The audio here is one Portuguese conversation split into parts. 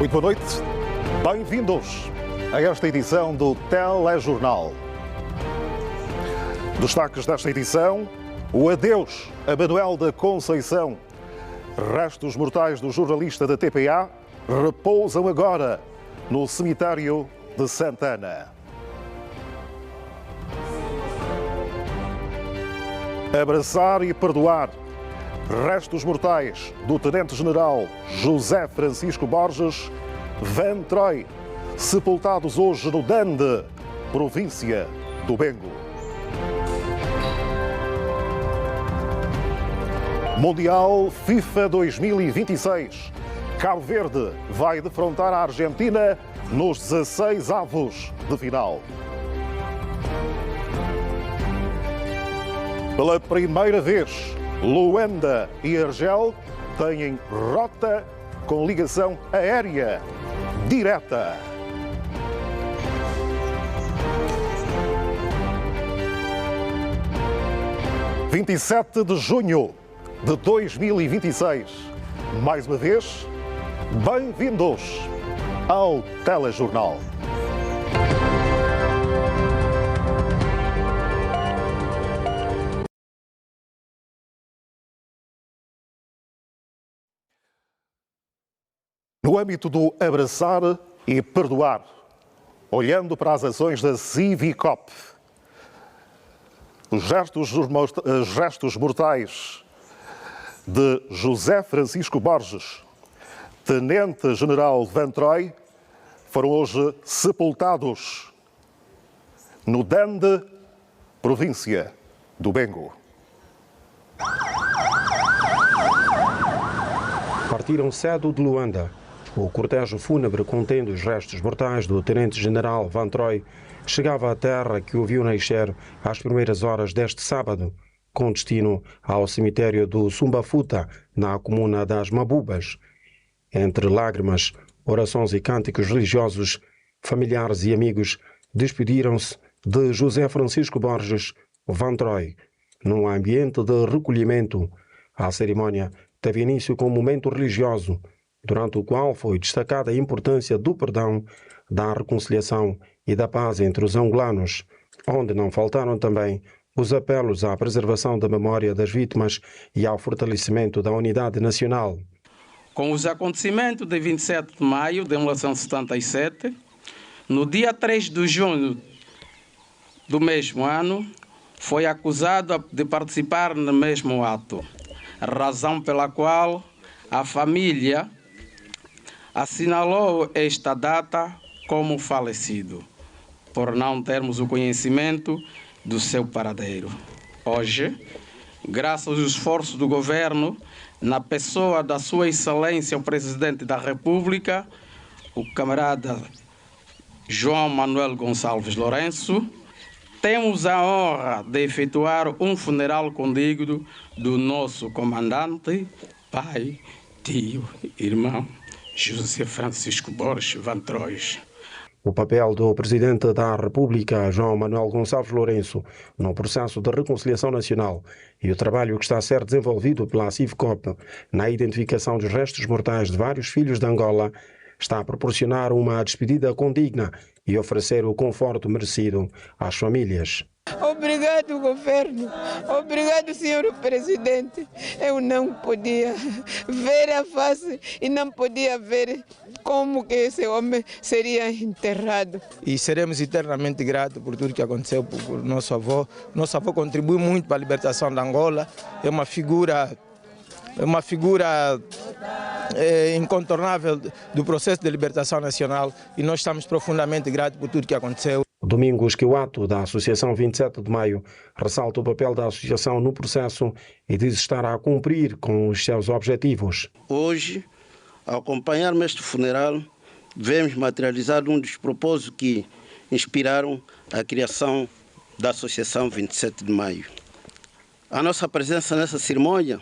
Muito boa noite, bem-vindos a esta edição do Telejornal. Destaques desta edição: o adeus a Manuel da Conceição. Restos mortais do jornalista da TPA repousam agora no cemitério de Santana. Abraçar e perdoar. Restos mortais do Tenente-General José Francisco Borges Van Troy, sepultados hoje no Dande, província do Bengo. Mundial FIFA 2026. Cabo Verde vai defrontar a Argentina nos 16 avos de final. Pela primeira vez, Luanda e Argel têm rota com ligação aérea direta. – 27 de junho de 2026. Mais uma vez, bem-vindos ao Telejornal. No âmbito do abraçar e perdoar, olhando para as ações da Civicop, os gestos mortais de José Francisco Borges, Tenente-General Van Troy, foram hoje sepultados no Dande, província do Bengo. Partiram cedo de Luanda. O cortejo fúnebre contendo os restos mortais do Tenente-General Van Troy chegava à terra que o viu nascer às primeiras horas deste sábado, com destino ao cemitério do Sumbafuta, na comuna das Mabubas. Entre lágrimas, orações e cânticos religiosos, familiares e amigos despediram-se de José Francisco Borges Van Troy, num ambiente de recolhimento. A cerimónia teve início com um momento religioso, durante o qual foi destacada a importância do perdão, da reconciliação e da paz entre os angolanos, onde não faltaram também os apelos à preservação da memória das vítimas e ao fortalecimento da unidade nacional. Com os acontecimentos de 27 de maio de 1977, no dia 3 de junho do mesmo ano, foi acusado de participar no mesmo ato, razão pela qual a família assinalou esta data como falecido, por não termos o conhecimento do seu paradeiro. Hoje, graças aos esforços do governo, na pessoa da Sua Excelência o Presidente da República, o camarada João Manuel Gonçalves Lourenço, temos a honra de efetuar um funeral condigno do nosso comandante, pai, tio, irmão, José Francisco Borges Van Troy. O papel do Presidente da República, João Manuel Gonçalves Lourenço, no processo de reconciliação nacional e o trabalho que está a ser desenvolvido pela Civicop na identificação dos restos mortais de vários filhos de Angola está a proporcionar uma despedida condigna e oferecer o conforto merecido às famílias. Obrigado, governo. Obrigado, senhor presidente. Eu não podia ver a face e não podia ver como que esse homem seria enterrado. E seremos eternamente gratos por tudo que aconteceu por nosso avô. Nosso avô contribuiu muito para a libertação da Angola. É uma figura incontornável do processo de libertação nacional e nós estamos profundamente gratos por tudo que aconteceu. Domingos que o ato da Associação 27 de Maio ressalta o papel da Associação no processo e diz estar a cumprir com os seus objetivos. Hoje, ao acompanharmos este funeral, vemos materializado um dos propósitos que inspiraram a criação da Associação 27 de Maio. A nossa presença nessa cerimônia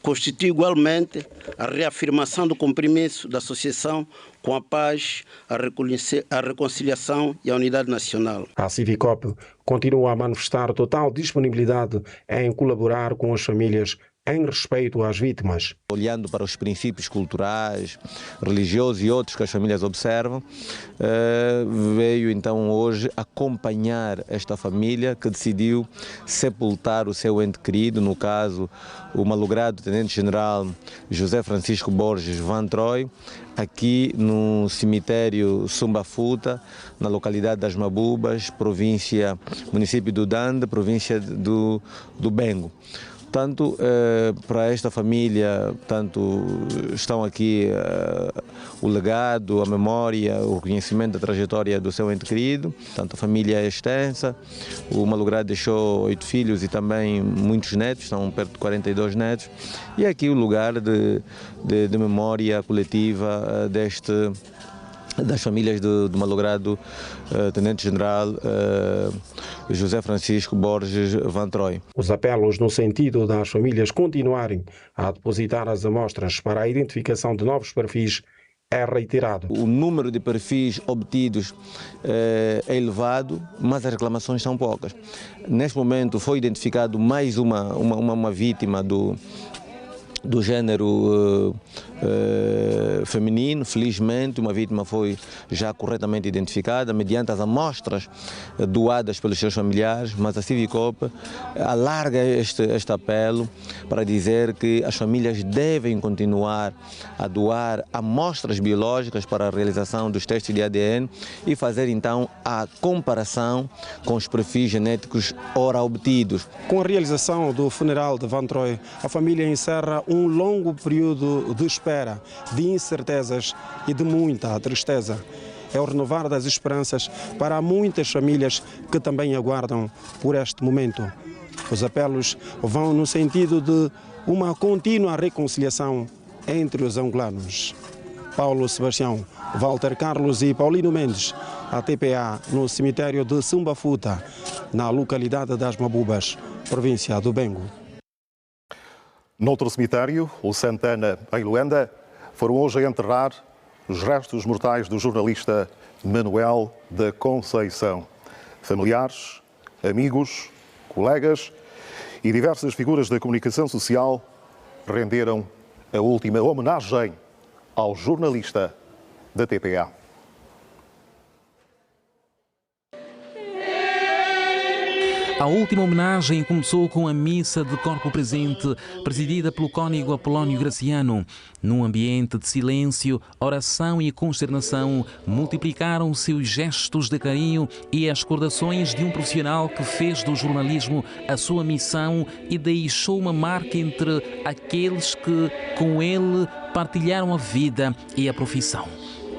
constitui igualmente a reafirmação do compromisso da associação com a paz, a reconciliação e a unidade nacional. A Civicop continua a manifestar total disponibilidade em colaborar com as famílias em respeito às vítimas. Olhando para os princípios culturais, religiosos e outros que as famílias observam, veio então hoje acompanhar esta família que decidiu sepultar o seu ente querido, no caso o malogrado Tenente-General José Francisco Borges Van Troy, aqui no cemitério Sumbafuta, na localidade das Mabubas, município do Dande, província do Bengo. Tanto para esta família, estão aqui o legado, a memória, o reconhecimento da trajetória do seu ente querido. Tanto a família é extensa, o malogrado deixou 8 filhos e também muitos netos, são perto de 42 netos. E aqui o lugar de memória coletiva das famílias do malogrado Tenente-General José Francisco Borges Van Troy. Os apelos no sentido das famílias continuarem a depositar as amostras para a identificação de novos perfis é reiterado. O número de perfis obtidos é elevado, mas as reclamações são poucas. Neste momento foi identificado mais uma vítima do gênero feminino. Felizmente, uma vítima foi já corretamente identificada mediante as amostras doadas pelos seus familiares, mas a Civicop alarga este apelo para dizer que as famílias devem continuar a doar amostras biológicas para a realização dos testes de ADN e fazer então a comparação com os perfis genéticos ora obtidos. Com a realização do funeral de Van Troy, a família encerra um longo período de espera, de incertezas e de muita tristeza. É o renovar das esperanças para muitas famílias que também aguardam por este momento. Os apelos vão no sentido de uma contínua reconciliação entre os angolanos. Paulo Sebastião, Walter Carlos e Paulino Mendes, a TPA no cemitério de Sumbafuta, na localidade das Mabubas, província do Bengo. Noutro cemitério, o Santana, em Luanda, foram hoje a enterrar os restos mortais do jornalista Manuel da Conceição. Familiares, amigos, colegas e diversas figuras da comunicação social renderam a última homenagem ao jornalista da TPA. A última homenagem começou com a missa de corpo presente, presidida pelo cônego Apolónio Graciano. Num ambiente de silêncio, oração e consternação, multiplicaram-se os gestos de carinho e as recordações de um profissional que fez do jornalismo a sua missão e deixou uma marca entre aqueles que, com ele, partilharam a vida e a profissão.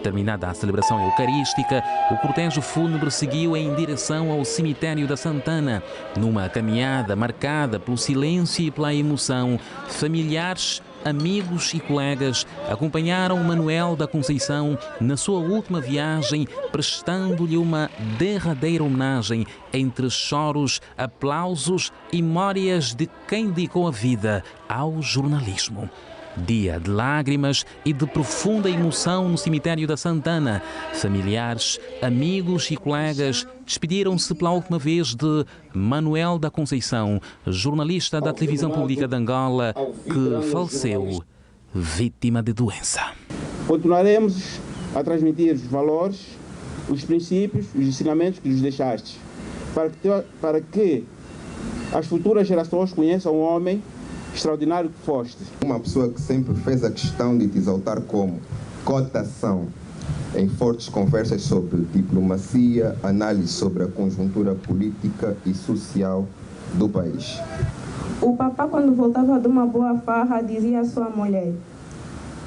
Terminada a celebração eucarística, o cortejo fúnebre seguiu em direção ao cemitério da Santana. Numa caminhada marcada pelo silêncio e pela emoção, familiares, amigos e colegas acompanharam Manuel da Conceição na sua última viagem, prestando-lhe uma derradeira homenagem entre choros, aplausos e memórias de quem dedicou a vida ao jornalismo. Dia de lágrimas e de profunda emoção no cemitério da Santana. Familiares, amigos e colegas despediram-se pela última vez de Manuel da Conceição, jornalista da televisão pública de Angola, que faleceu vítima de doença. Continuaremos a transmitir os valores, os princípios, os ensinamentos que nos deixaste, para que as futuras gerações conheçam o homem extraordinário que foste. Uma pessoa que sempre fez a questão de te exaltar como cotação em fortes conversas sobre diplomacia, análise sobre a conjuntura política e social do país. O papá, quando voltava de uma boa farra, dizia à sua mulher: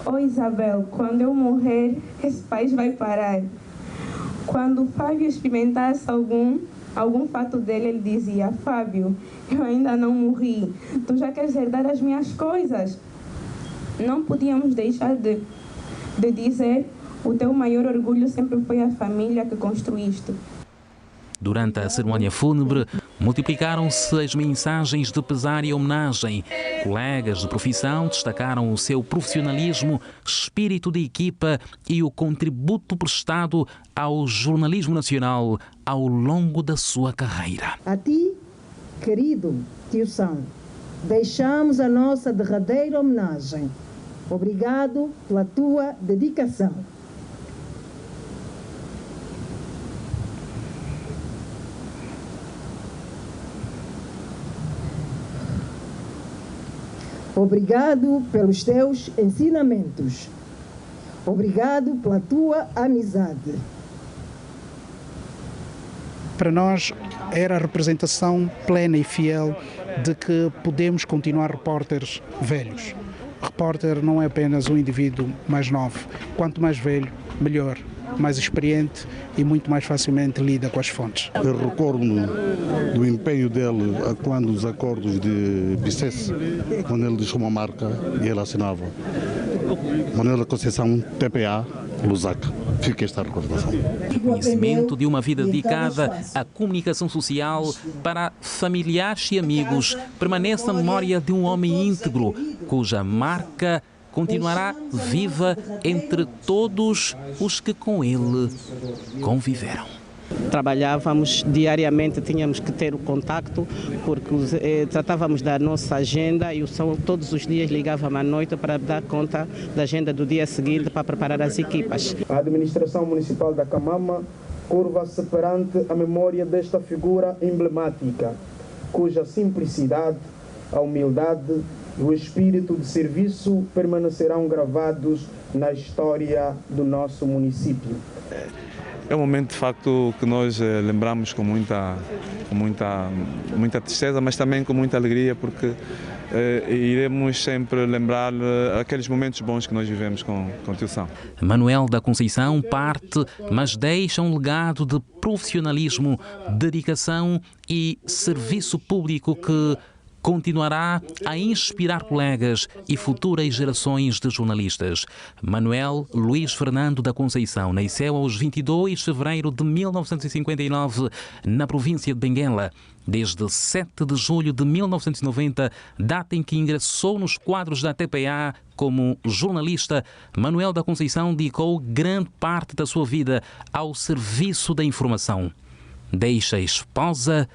"Ô Isabel, quando eu morrer, esse país vai parar." Quando o Fábio experimentasse algum fato dele, ele dizia: "Fábio, eu ainda não morri, tu já queres herdar as minhas coisas?" Não podíamos deixar de dizer: o teu maior orgulho sempre foi a família que construíste. Durante a cerimónia fúnebre, multiplicaram-se as mensagens de pesar e homenagem. Colegas de profissão destacaram o seu profissionalismo, espírito de equipa e o contributo prestado ao jornalismo nacional ao longo da sua carreira. A ti, querido tio São, deixamos a nossa derradeira homenagem. Obrigado pela tua dedicação. Obrigado pelos teus ensinamentos. Obrigado pela tua amizade. Para nós era a representação plena e fiel de que podemos continuar repórteres velhos. Repórter não é apenas um indivíduo mais novo. Quanto mais velho, melhor. Mais experiente e muito mais facilmente lida com as fontes. Eu recordo-me do empenho dele quando os acordos de Bicesse, quando ele deixou uma marca e ele assinava. Manuel da Conceição, TPA, Lusaka. Fica esta recordação. Conhecimento de uma vida dedicada à comunicação social para familiares e amigos permanece na memória de um homem íntegro, cuja marca continuará viva entre todos os que com ele conviveram. Trabalhávamos diariamente, tínhamos que ter o contacto, porque tratávamos da nossa agenda e todos os dias ligávamos à noite para dar conta da agenda do dia seguinte para preparar as equipas. A administração municipal da Camama curva-se perante a memória desta figura emblemática, cuja simplicidade, a humildade e o espírito de serviço permanecerão gravados na história do nosso município. É um momento, de facto, que nós lembramos com muita tristeza, mas também com muita alegria, porque iremos sempre lembrar aqueles momentos bons que nós vivemos com o Tio São. Manuel da Conceição parte, mas deixa um legado de profissionalismo, dedicação e serviço público que continuará a inspirar colegas e futuras gerações de jornalistas. Manuel Luís Fernando da Conceição nasceu aos 22 de fevereiro de 1959 na província de Benguela. Desde 7 de julho de 1990, data em que ingressou nos quadros da TPA como jornalista, Manuel da Conceição dedicou grande parte da sua vida ao serviço da informação. Deixa esposa,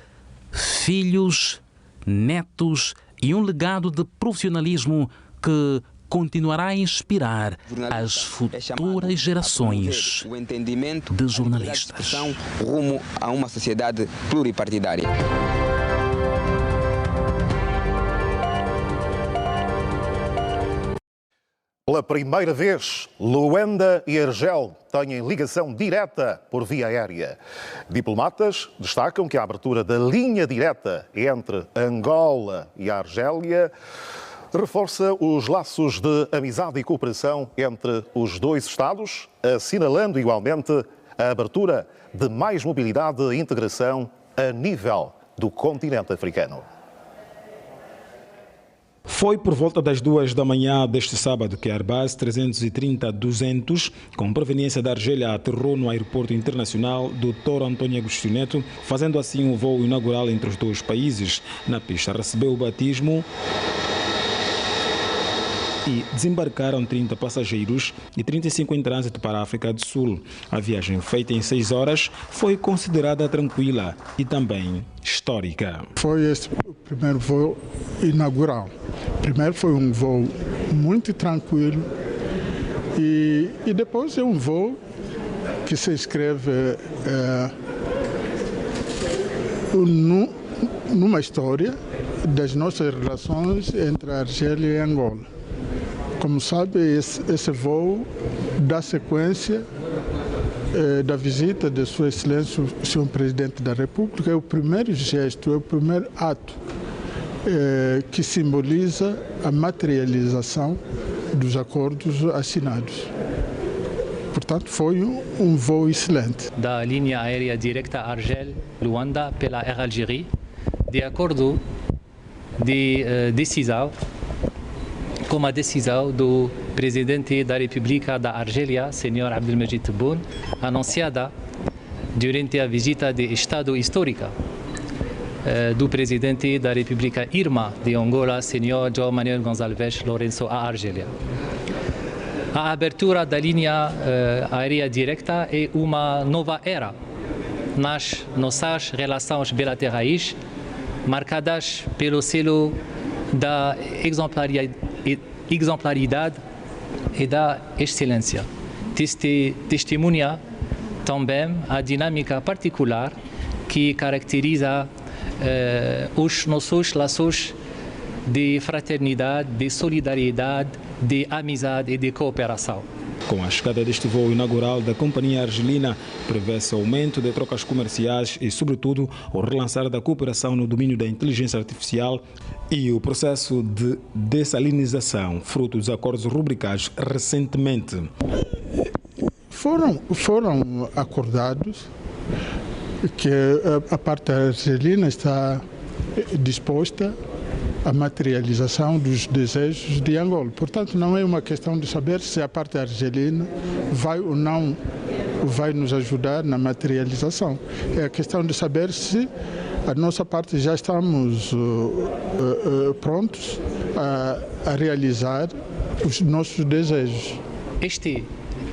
filhos, netos e um legado de profissionalismo que continuará a inspirar as futuras gerações de jornalistas. Rumo a uma sociedade pluripartidária. Pela primeira vez, Luanda e Argel têm ligação direta por via aérea. Diplomatas destacam que a abertura da linha direta entre Angola e a Argélia reforça os laços de amizade e cooperação entre os dois Estados, assinalando igualmente a abertura de mais mobilidade e integração a nível do continente africano. Foi por volta das 2 da manhã deste sábado que a Airbus 330-200, com proveniência da Argélia, aterrou no aeroporto internacional Dr. António Agostinho Neto, fazendo assim o voo inaugural entre os dois países. Na pista recebeu o batismo e desembarcaram 30 passageiros e 35 em trânsito para a África do Sul. A viagem, feita em 6 horas, foi considerada tranquila e também histórica. Foi esse o primeiro voo inaugural. Primeiro foi um voo muito tranquilo e depois é um voo que se inscreve numa história das nossas relações entre a Argélia e a Angola. Como sabe, esse voo dá sequência da visita de Sua Excelência o Sr. Presidente da República. É o primeiro gesto, é o primeiro ato que simboliza a materialização dos acordos assinados. Portanto, foi um voo excelente. Da linha aérea direta Argel-Luanda pela Air Algérie, de acordo de decisão, como a decisão do Presidente da República da Argélia, Sr. Abdelmajid Tebboune, anunciada durante a visita de Estado histórica do Presidente da República Irmã de Angola, Sr. João Manuel Gonçalves Lourenço, à Argélia. A abertura da linha aérea direta é uma nova era nas nossas relações bilaterais, marcadas pelo selo da exemplaridade e da excelência. Testemunha também a dinâmica particular que caracteriza os nossos laços de fraternidade, de solidariedade, de amizade e de cooperação. Com a chegada deste voo inaugural da companhia argelina, prevê-se aumento de trocas comerciais e, sobretudo, o relançar da cooperação no domínio da inteligência artificial e o processo de dessalinização, fruto dos acordos rubricados recentemente. Foram acordados que a parte argelina está disposta à materialização dos desejos de Angola. Portanto, não é uma questão de saber se a parte argelina vai ou não vai nos ajudar na materialização. É a questão de saber se a nossa parte já estamos prontos a realizar os nossos desejos. Este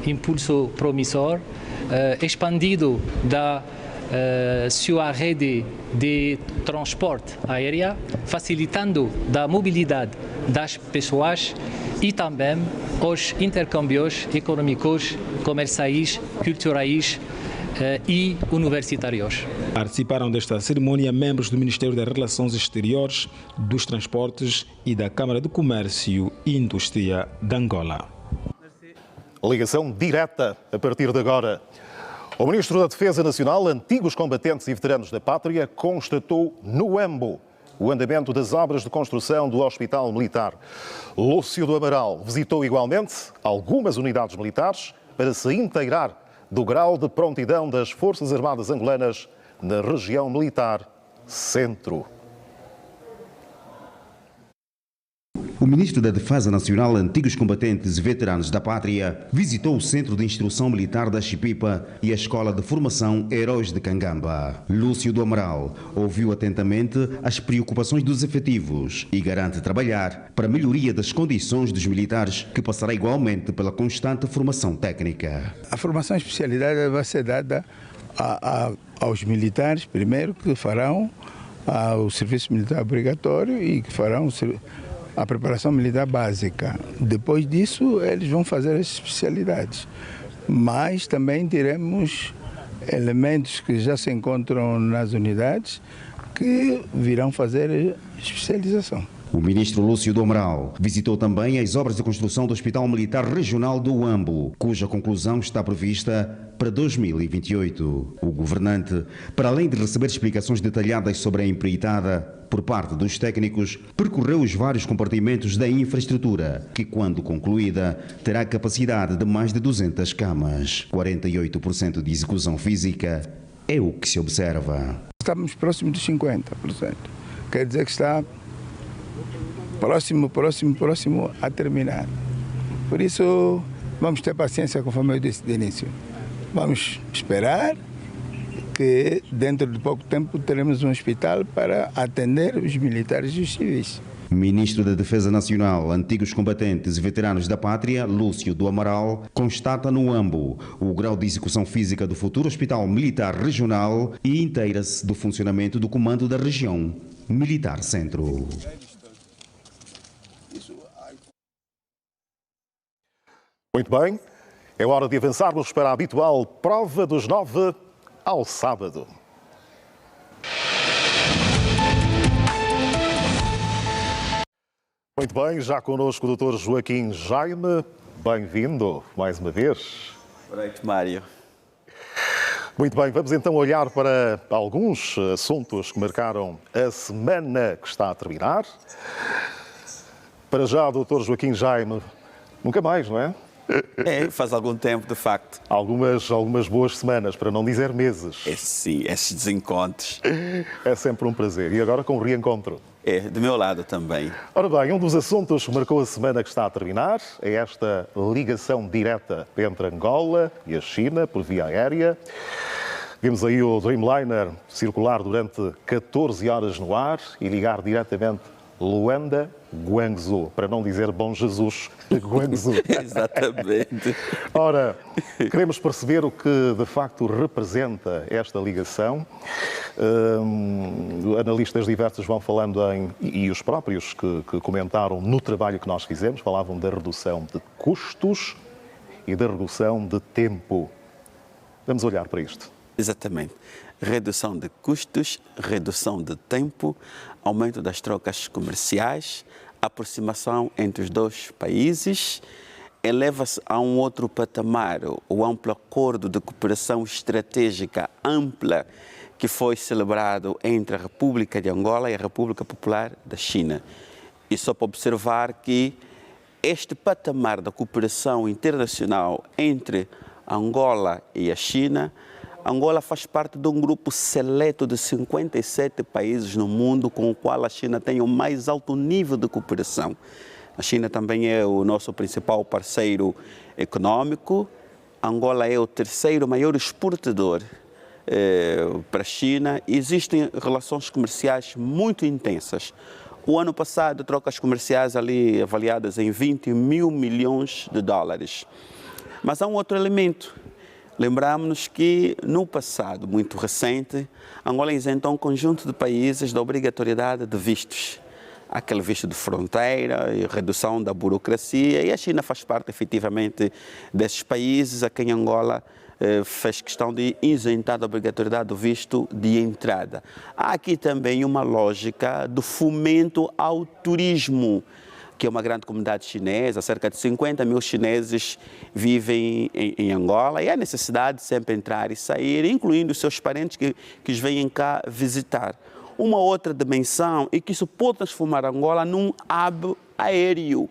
impulso promissor, expandido da sua rede de transporte aéreo, facilitando a mobilidade das pessoas e também os intercâmbios econômicos, comerciais, culturais e universitários. Participaram desta cerimônia membros do Ministério das Relações Exteriores, dos Transportes e da Câmara de Comércio e Indústria de Angola. Ligação direta a partir de agora. O Ministro da Defesa Nacional, antigos combatentes e veteranos da Pátria, constatou no Huambo o andamento das obras de construção do Hospital Militar. Lúcio do Amaral visitou igualmente algumas unidades militares para se inteirar do grau de prontidão das Forças Armadas angolanas na região militar Centro. O Ministro da Defesa Nacional, antigos combatentes e veteranos da Pátria, visitou o Centro de Instrução Militar da Chipipa e a Escola de Formação Heróis de Cangamba. Lúcio do Amaral ouviu atentamente as preocupações dos efetivos e garante trabalhar para a melhoria das condições dos militares, que passará igualmente pela constante formação técnica. A formação especialidade vai ser dada aos militares, primeiro, que farão o serviço militar obrigatório e que farão a preparação militar básica. Depois disso, eles vão fazer as especialidades. Mas também teremos elementos que já se encontram nas unidades que virão fazer especialização. O ministro Lúcio do Amaral visitou também as obras de construção do Hospital Militar Regional do Huambo, cuja conclusão está prevista para 2028. O governante, para além de receber explicações detalhadas sobre a empreitada por parte dos técnicos, percorreu os vários compartimentos da infraestrutura, que, quando concluída, terá capacidade de mais de 200 camas. 48% de execução física é o que se observa. Estamos próximos dos 50%. Quer dizer que está próximo a terminar. Por isso, vamos ter paciência, conforme eu disse de início. Vamos esperar que dentro de pouco tempo teremos um hospital para atender os militares e os civis. Ministro da Defesa Nacional, antigos combatentes e veteranos da Pátria, Lúcio do Amaral, constata no Huambo o grau de execução física do futuro Hospital Militar Regional e inteira-se do funcionamento do Comando da Região Militar Centro. Muito bem, é hora de avançarmos para a habitual prova dos 9 ao sábado. Muito bem, já connosco o Dr. Joaquim Jaime. Bem-vindo mais uma vez. Boa noite, Mário. Muito bem, vamos então olhar para alguns assuntos que marcaram a semana que está a terminar. Para já, Dr. Joaquim Jaime, nunca mais, não é? É, faz algum tempo, de facto. Algumas boas semanas, para não dizer meses. Sim, esses desencontros. É sempre um prazer. E agora com o reencontro. É, do meu lado também. Ora bem, um dos assuntos que marcou a semana que está a terminar é esta ligação direta entre Angola e a China por via aérea. Vimos aí o Dreamliner circular durante 14 horas no ar e ligar diretamente Luanda, Guangzhou, para não dizer Bom Jesus, Guangzhou. Exatamente. Ora, queremos perceber o que de facto representa esta ligação. Analistas diversos vão falando e os próprios que comentaram no trabalho que nós fizemos, falavam da redução de custos e da redução de tempo. Vamos olhar para isto. Exatamente. Redução de custos, redução de tempo, aumento das trocas comerciais, aproximação entre os dois países, eleva-se a um outro patamar o amplo acordo de cooperação estratégica ampla que foi celebrado entre a República de Angola e a República Popular da China. E só para observar que este patamar da cooperação internacional entre Angola e a China, Angola faz parte de um grupo seleto de 57 países no mundo com o qual a China tem o mais alto nível de cooperação. A China também é o nosso principal parceiro econômico. Angola é o terceiro maior exportador para a China. Existem relações comerciais muito intensas. O ano passado, trocas comerciais ali avaliadas em 20 mil milhões de dólares. Mas há um outro elemento. Lembramos-nos que, no passado muito recente, Angola isentou um conjunto de países da obrigatoriedade de vistos. Aquele visto de fronteira e redução da burocracia. E a China faz parte, efetivamente, desses países a quem Angola fez questão de isentar da obrigatoriedade do visto de entrada. Há aqui também uma lógica do fomento ao turismo, que é uma grande comunidade chinesa, cerca de 50 mil chineses vivem em Angola e há necessidade de sempre entrar e sair, incluindo os seus parentes que os vêm cá visitar. Uma outra dimensão é que isso pode transformar Angola num hub aéreo,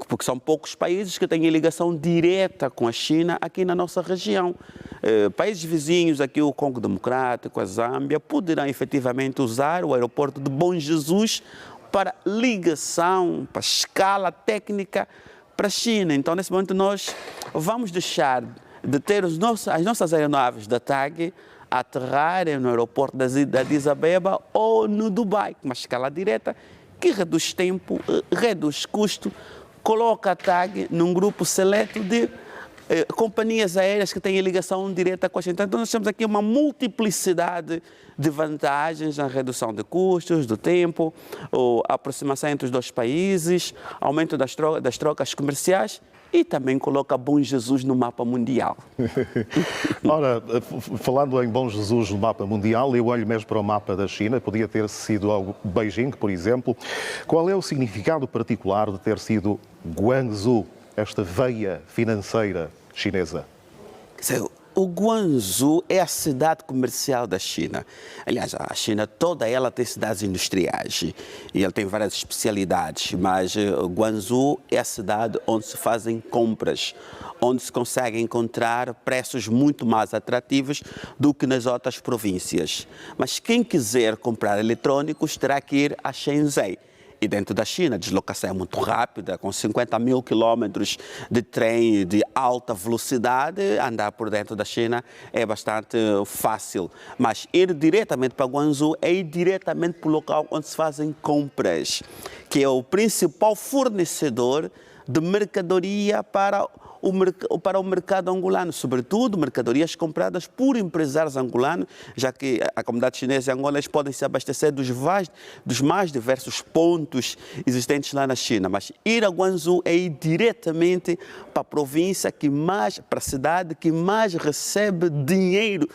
porque são poucos países que têm ligação direta com a China aqui na nossa região. Países vizinhos, aqui o Congo Democrático, a Zâmbia, poderão efetivamente usar o aeroporto de Bom Jesus para ligação, para escala técnica para a China. Então, nesse momento, nós vamos deixar de ter as nossas aeronaves da TAG aterrarem no aeroporto da Addis Abeba ou no Dubai, com uma escala direta que reduz tempo, reduz custo, coloca a TAG num grupo seleto de companhias aéreas que têm ligação direta com a China. Então, nós temos aqui uma multiplicidade de vantagens na redução de custos, do tempo, a aproximação entre os dois países, aumento das trocas comerciais e também coloca Bom Jesus no mapa mundial. Ora, falando em Bom Jesus no mapa mundial, eu olho mesmo para o mapa da China, podia ter sido Beijing, por exemplo. Qual é o significado particular de ter sido Guangzhou, esta veia financeira chinesa? O Guangzhou é a cidade comercial da China. Aliás, a China toda ela tem cidades industriais e ela tem várias especialidades, mas Guangzhou é a cidade onde se fazem compras, onde se consegue encontrar preços muito mais atrativos do que nas outras províncias. Mas quem quiser comprar eletrônicos terá que ir a Shenzhen. E dentro da China, a deslocação é muito rápida, com 50 mil quilómetros de trem de alta velocidade, andar por dentro da China é bastante fácil. Mas ir diretamente para Guangzhou é ir diretamente para o local onde se fazem compras, que é o principal fornecedor de mercadoria para o mercado angolano, sobretudo mercadorias compradas por empresários angolanos, já que a comunidade chinesa e Angola podem se abastecer dos mais diversos pontos existentes lá na China. Mas ir a Guangzhou é ir diretamente para a província para a cidade que mais recebe dinheiro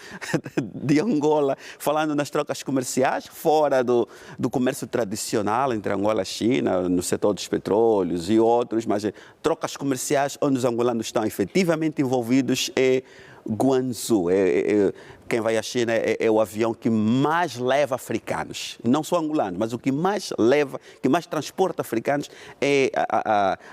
de Angola, falando nas trocas comerciais, fora do comércio tradicional entre Angola e China, no setor dos petróleos e outros, mas trocas comerciais onde os angolanos estão efetivamente envolvidos é Guangzhou. Quem vai à China é o avião que mais leva africanos, não só angolanos, mas o que mais leva, que mais transporta africanos é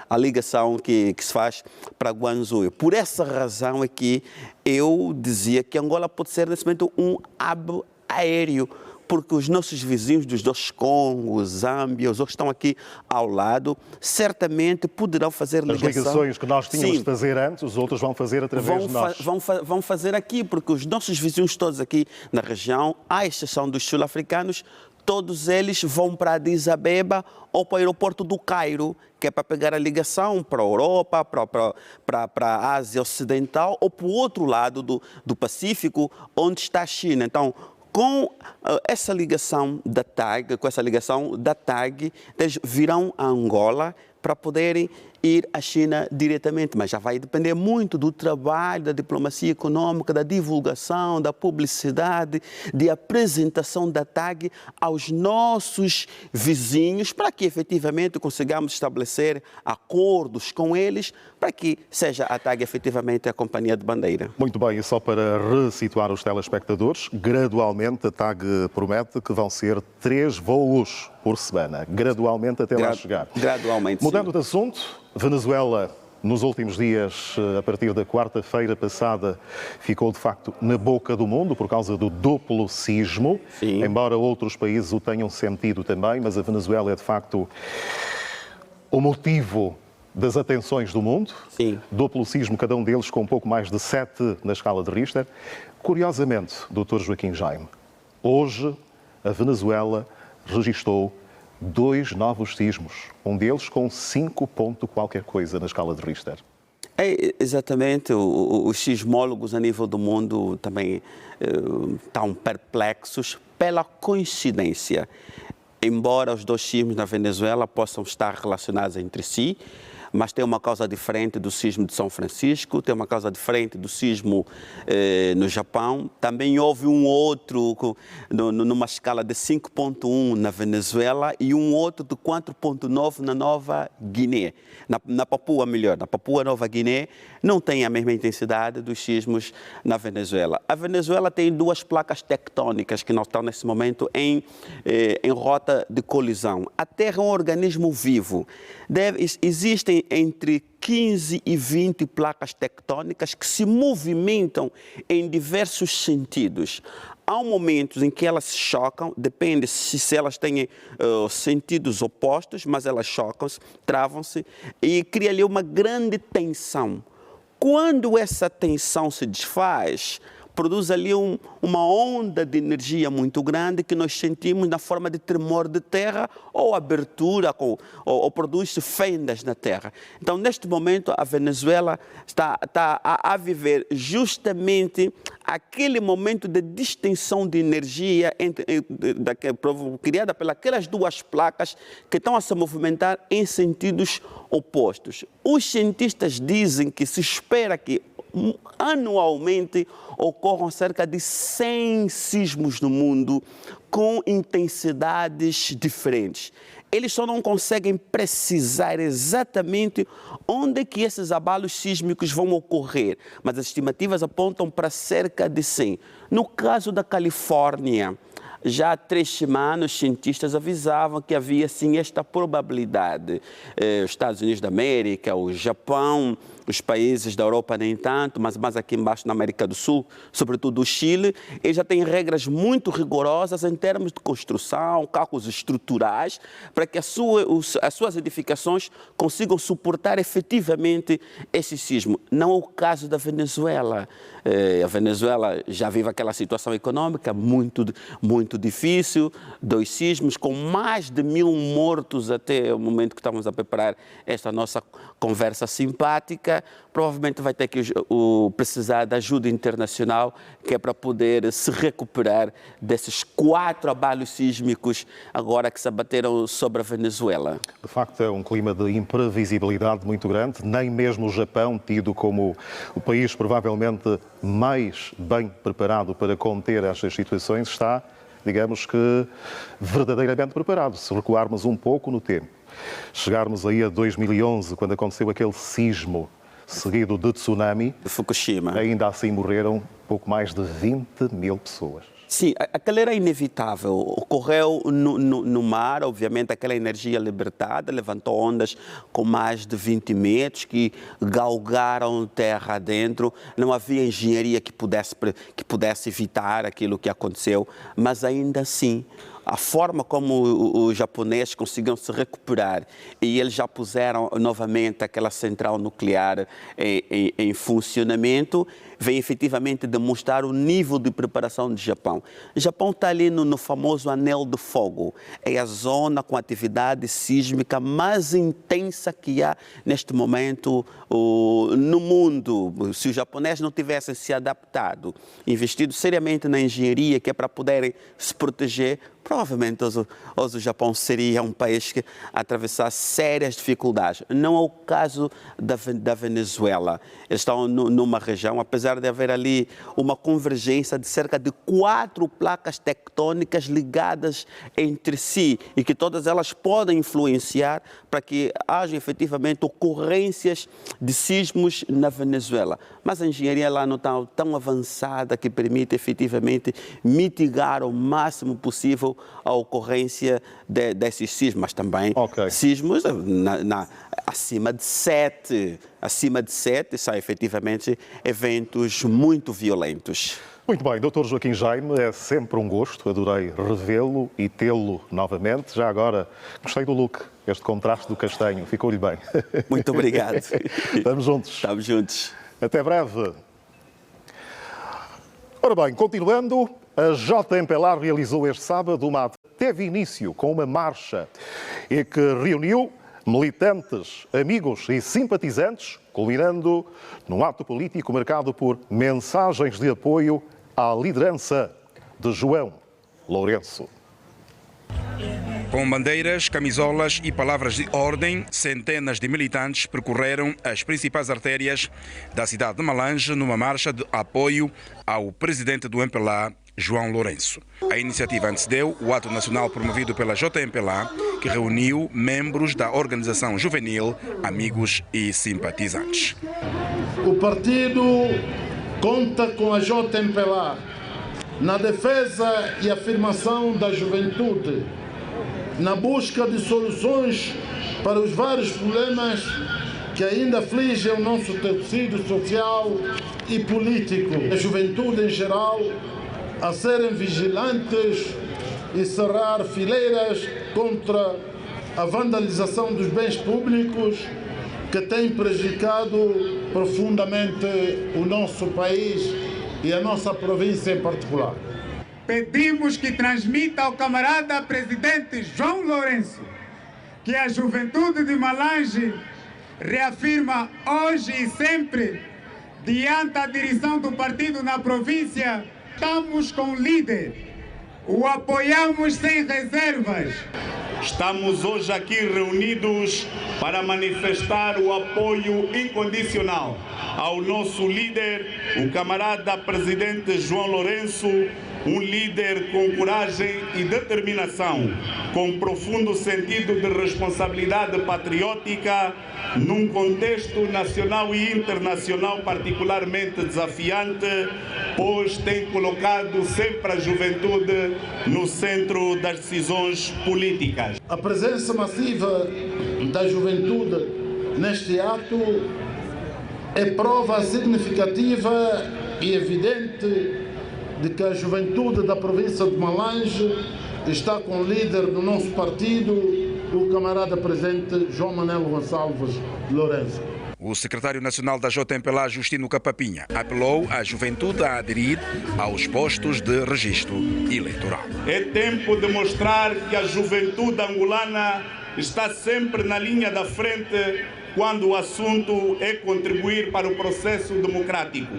a ligação que se faz para Guangzhou. Por essa razão é que eu dizia que Angola pode ser, nesse momento, um hub aéreo, porque os nossos vizinhos dos dois Congos, Zâmbia, os outros estão aqui ao lado, certamente poderão fazer ligação. As ligações que nós tínhamos de fazer antes, os outros vão fazer através de nós. Vão fazer aqui, porque os nossos vizinhos todos aqui na região, à exceção dos sul-africanos, todos eles vão para Addis Abeba ou para o aeroporto do Cairo, que é para pegar a ligação para a Europa, para a Ásia Ocidental ou para o outro lado do Pacífico, onde está a China. Então, com essa ligação da TAG, eles virão a Angola para poderem ir à China diretamente, mas já vai depender muito do trabalho da diplomacia econômica, da divulgação, da publicidade, de apresentação da TAG aos nossos vizinhos, para que efetivamente consigamos estabelecer acordos com eles, para que seja a TAG efetivamente a companhia de bandeira. Muito bem, e só para ressituar os telespectadores, gradualmente a TAG promete que vão ser 3 voos por semana, gradualmente até lá chegar. Gradualmente, mudando de assunto, Venezuela, nos últimos dias, a partir da quarta-feira passada, ficou de facto na boca do mundo por causa do duplo sismo, embora outros países o tenham sentido também, mas a Venezuela é de facto o motivo das atenções do mundo. Duplo sismo, cada um deles com um pouco mais de 7 na escala de Richter. Curiosamente, Dr. Joaquim Jaime, hoje a Venezuela registou 2 novos sismos, um deles com 5 ponto qualquer coisa na escala de Richter. Exatamente, os sismólogos a nível do mundo também estão perplexos pela coincidência. Embora os 2 sismos na Venezuela possam estar relacionados entre si, mas tem uma causa diferente do sismo de São Francisco, tem uma causa diferente do sismo no Japão. Também houve um outro numa escala de 5.1 na Venezuela e um outro de 4.9 na Nova Guiné. Na Papua Nova Guiné não tem a mesma intensidade dos sismos na Venezuela. A Venezuela tem 2 placas tectônicas que não estão nesse momento em rota de colisão. A Terra é um organismo vivo. Existem entre 15 e 20 placas tectônicas que se movimentam em diversos sentidos. Há momentos em que elas se chocam, depende se elas têm sentidos opostos, mas elas chocam-se, travam-se e cria ali uma grande tensão. Quando essa tensão se desfaz, produz ali uma onda de energia muito grande que nós sentimos na forma de tremor de terra ou abertura, ou produz-se fendas na terra. Então, neste momento, a Venezuela está a viver justamente aquele momento de distensão de energia criada pelas 2 placas que estão a se movimentar em sentidos opostos. Os cientistas dizem que se espera que anualmente ocorram cerca de 100 sismos no mundo com intensidades diferentes. Eles só não conseguem precisar exatamente onde é que esses abalos sísmicos vão ocorrer, mas as estimativas apontam para cerca de 100. No caso da Califórnia, já há 3 semanas, os cientistas avisavam que havia, sim, esta probabilidade. Os Estados Unidos da América, o Japão, os países da Europa nem tanto, mas mais aqui embaixo na América do Sul, sobretudo o Chile, eles já têm regras muito rigorosas em termos de construção, cálculos estruturais, para que as suas edificações consigam suportar efetivamente esse sismo. Não é o caso da Venezuela. A Venezuela já vive aquela situação econômica muito difícil, 2 sismos com mais de 1000 mortos até o momento que estamos a preparar esta nossa conversa simpática. Provavelmente vai ter que precisar de ajuda internacional, que é para poder se recuperar desses 4 abalos sísmicos agora que se abateram sobre a Venezuela. De facto, é um clima de imprevisibilidade muito grande. Nem mesmo o Japão, tido como o país provavelmente mais bem preparado para conter estas situações, está, digamos que, verdadeiramente preparado. Se recuarmos um pouco no tempo, chegarmos aí a 2011, quando aconteceu aquele sismo seguido de tsunami, de Fukushima, ainda assim morreram pouco mais de 20.000 pessoas. Sim, aquilo era inevitável. Ocorreu no mar, obviamente, aquela energia libertada, levantou ondas com mais de 20 metros que galgaram terra adentro. Não havia engenharia que pudesse evitar aquilo que aconteceu, mas ainda assim a forma como os japoneses conseguiram se recuperar e eles já puseram novamente aquela central nuclear em funcionamento, vem efetivamente demonstrar o nível de preparação do Japão. O Japão está ali no famoso Anel de Fogo. É a zona com atividade sísmica mais intensa que há neste momento no mundo. Se os japoneses não tivessem se adaptado, investido seriamente na engenharia, que é para poderem se proteger, provavelmente hoje o Japão seria um país que atravessasse sérias dificuldades. Não é o caso da Venezuela. Eles estão numa região, apesar de haver ali uma convergência de cerca de 4 placas tectônicas ligadas entre si e que todas elas podem influenciar para que haja efetivamente ocorrências de sismos na Venezuela. Mas a engenharia lá não está tão avançada que permite efetivamente mitigar o máximo possível a ocorrência desses sismos, mas também sismos acima de 7. Acima de 7 são efetivamente eventos muito violentos. Muito bem, Dr. Joaquim Jaime, é sempre um gosto, adorei revê-lo e tê-lo novamente. Já agora, gostei do look, este contraste do castanho, ficou-lhe bem. Muito obrigado. Estamos juntos. Estamos juntos. Até breve. Ora bem, continuando, a JMPLA realizou este sábado teve início com uma marcha e que reuniu militantes, amigos e simpatizantes, culminando num ato político marcado por mensagens de apoio à liderança de João Lourenço. Com bandeiras, camisolas e palavras de ordem, centenas de militantes percorreram as principais artérias da cidade de Malange numa marcha de apoio ao presidente do MPLA, João Lourenço. A iniciativa antecedeu o ato nacional promovido pela JMPLA, que reuniu membros da organização juvenil, amigos e simpatizantes. O partido conta com a JMPLA na defesa e afirmação da juventude, na busca de soluções para os vários problemas que ainda afligem o nosso tecido social e político. A juventude em geral a serem vigilantes e cerrar fileiras contra a vandalização dos bens públicos que tem prejudicado profundamente o nosso país e a nossa província em particular. Pedimos que transmita ao camarada presidente João Lourenço que a juventude de Malange reafirma hoje e sempre, diante da direção do partido na província, estamos com o líder, o apoiamos sem reservas. Estamos hoje aqui reunidos para manifestar o apoio incondicional ao nosso líder, o camarada presidente João Lourenço, um líder com coragem e determinação, com profundo sentido de responsabilidade patriótica, num contexto nacional e internacional particularmente desafiante, pois tem colocado sempre a juventude no centro das decisões políticas. A presença massiva da juventude neste ato é prova significativa e evidente de que a juventude da província de Malange está com o líder do nosso partido, o camarada presidente João Manuel Gonçalves Lourenço. O secretário nacional da JMPLA, Justino Capapinha, apelou à juventude a aderir aos postos de registro eleitoral. É tempo de mostrar que a juventude angolana está sempre na linha da frente quando o assunto é contribuir para o processo democrático.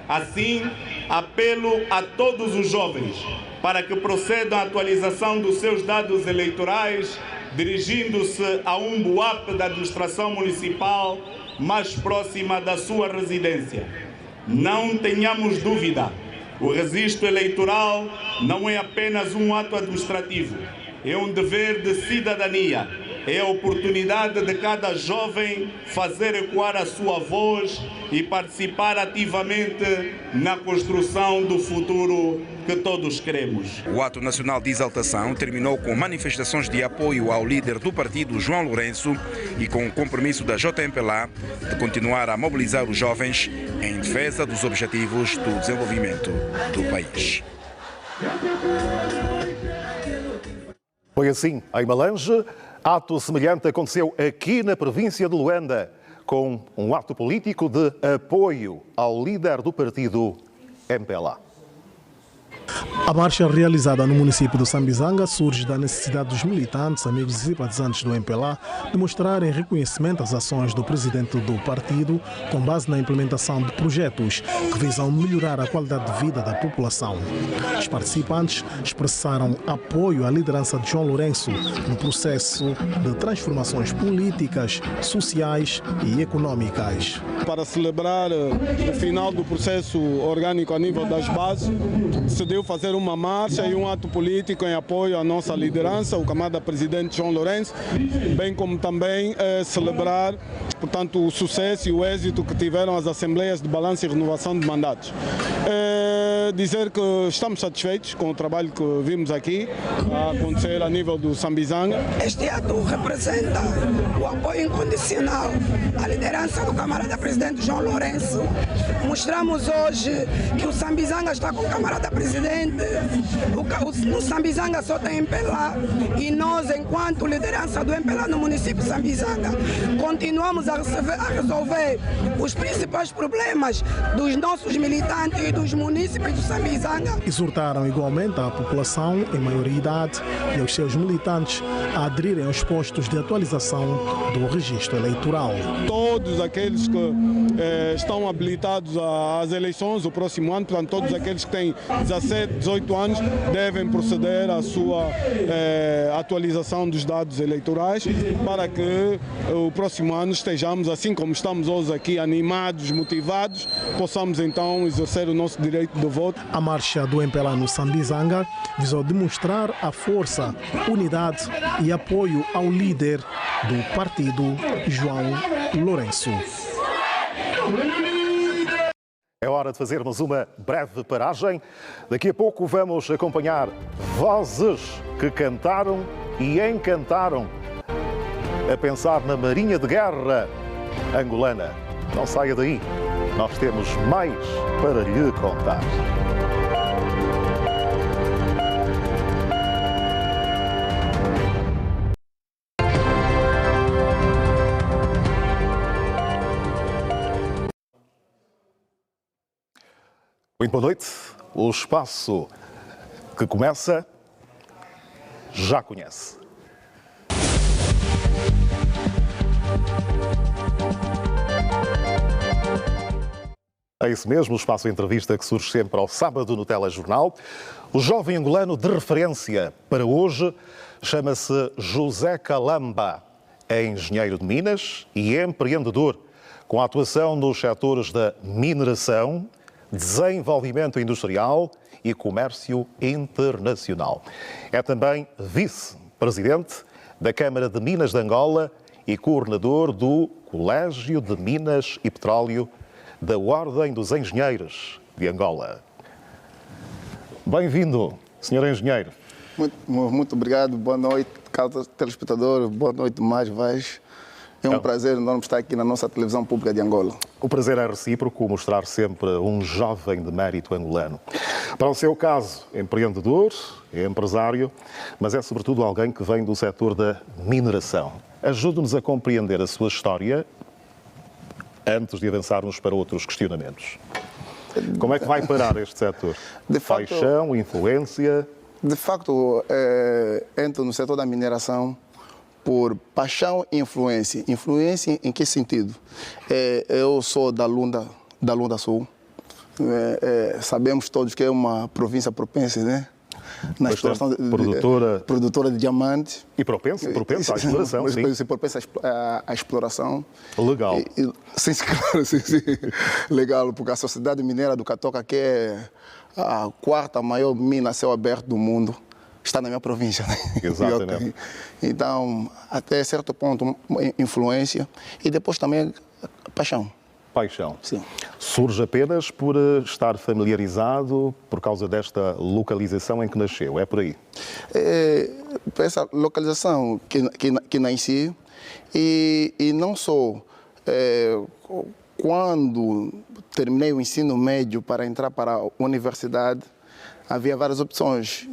Assim, apelo a todos os jovens para que procedam à atualização dos seus dados eleitorais, dirigindo-se a um BUAP da administração municipal mais próxima da sua residência. Não tenhamos dúvida, o registro eleitoral não é apenas um ato administrativo, é um dever de cidadania, é a oportunidade de cada jovem fazer ecoar a sua voz e participar ativamente na construção do futuro que todos queremos. O ato nacional de exaltação terminou com manifestações de apoio ao líder do partido, João Lourenço, e com o compromisso da JMPLA de continuar a mobilizar os jovens em defesa dos objetivos do desenvolvimento do país. Foi assim, em Malange, ato semelhante aconteceu aqui na província de Luanda, com um ato político de apoio ao líder do partido MPLA. A marcha realizada no município de Sambizanga surge da necessidade dos militantes, amigos e simpatizantes do MPLA de mostrarem reconhecimento às ações do presidente do partido com base na implementação de projetos que visam melhorar a qualidade de vida da população. Os participantes expressaram apoio à liderança de João Lourenço no processo de transformações políticas, sociais e econômicas. Para celebrar o final do processo orgânico a nível das bases, decidiu fazer uma marcha e um ato político em apoio à nossa liderança, o camarada presidente João Lourenço, bem como também celebrar, portanto, o sucesso e o êxito que tiveram as assembleias de balanço e renovação de mandatos. Dizer que estamos satisfeitos com o trabalho que vimos aqui a acontecer a nível do Sambizanga. Este ato representa o apoio incondicional à liderança do camarada presidente João Lourenço. Mostramos hoje que o Sambizanga está com o camarada presidente, no Sambizanga só tem MPLA e nós, enquanto liderança do MPLA no município de Sambizanga, continuamos a resolver os principais problemas dos nossos militantes e dos municípios do Sambizanga. Exortaram igualmente a população em maioridade e aos seus militantes a aderirem aos postos de atualização do registro eleitoral. Todos aqueles que estão habilitados às eleições do próximo ano, portanto todos aqueles que têm 17, 18 anos devem proceder à sua atualização dos dados eleitorais para que o próximo ano estejamos, assim como estamos hoje aqui, animados, motivados, possamos então exercer o nosso direito de voto. A marcha do MPLA no Sambizanga visou demonstrar a força, unidade e apoio ao líder do partido, João Lourenço. É hora de fazermos uma breve paragem. Daqui a pouco vamos acompanhar vozes que cantaram e encantaram a pensar na Marinha de Guerra angolana. Não saia daí, nós temos mais para lhe contar. Muito boa noite. O espaço que começa já conhece. É isso mesmo, o espaço entrevista que surge sempre ao sábado no Telejornal. O jovem angolano de referência para hoje chama-se José Calamba. É engenheiro de Minas e empreendedor, com atuação nos setores da mineração, desenvolvimento industrial e comércio internacional. É também vice-presidente da Câmara de Minas de Angola e coordenador do Colégio de Minas e Petróleo da Ordem dos Engenheiros de Angola. Bem-vindo, Sr. Engenheiro. Muito obrigado, boa noite, caro telespectador, boa noite mais vez. É um prazer enorme estar aqui na nossa televisão pública de Angola. O prazer é recíproco, mostrar sempre um jovem de mérito angolano. Para o seu caso, empreendedor, empresário, mas é sobretudo alguém que vem do setor da mineração. Ajude-nos a compreender a sua história antes de avançarmos para outros questionamentos. Como é que vai parar este setor? Paixão, influência? De facto, entro no setor da mineração por paixão e influência. Influência em que sentido? Eu sou da Lunda Sul. Sabemos todos que é uma província propensa, né? Na exploração produtora de diamantes. E propensa à exploração, sim. Propensa à exploração. Legal. Sim, claro, sim. Legal, porque a sociedade mineira do Catoca, que é a quarta maior mina a céu aberto do mundo, está na minha província. Né? Exatamente. Então, até certo ponto, influência e depois também paixão. Paixão. Sim. Surge apenas por estar familiarizado por causa desta localização em que nasceu, é por aí? Essa localização que nasci e não só quando terminei o ensino médio para entrar para a universidade, havia várias opções.